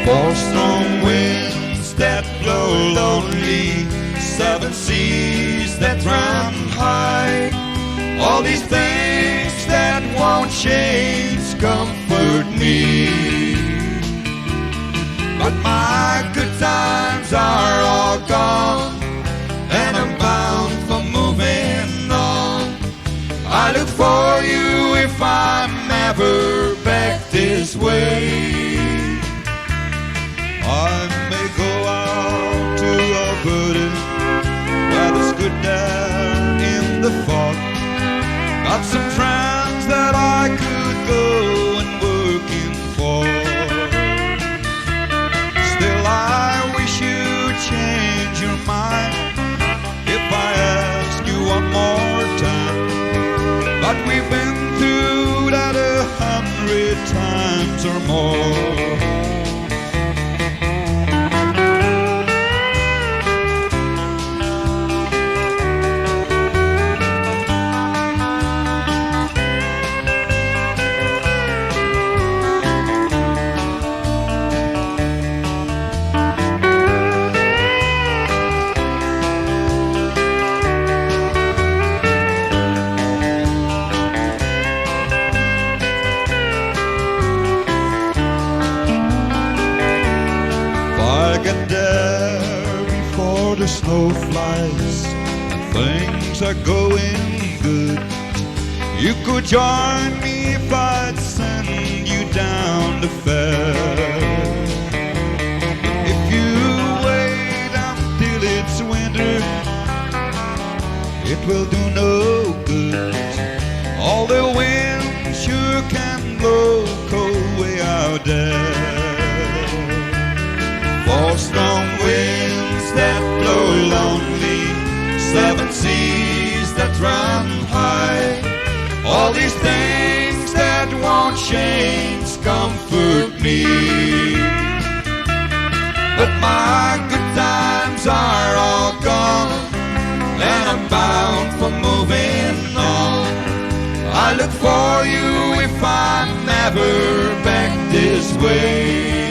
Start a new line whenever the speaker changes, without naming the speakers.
Four strong winds that blow lonely, seven seas that run high. All these things that won't change comfort me. But my good times are all gone, and I'm bound for moving on. I look for you if I'm ever back this way. I may go out to Alberta, where there's good there in the fog. Got some friends that I could go and working for. Still I wish you'd change your mind if I ask you one more time. But we've been through that 100 times or more. The snow flies and things are going good. You could join me if I'd send you down the fair. If you wait until it's winter, it will do no good. All the wind sure can blow cold way out there. Four strong winds that blow lonely, seven seas that run high. All these things that won't change comfort me. But my good times are all gone, and I'm bound for moving on. I look for you if I'm ever back this way.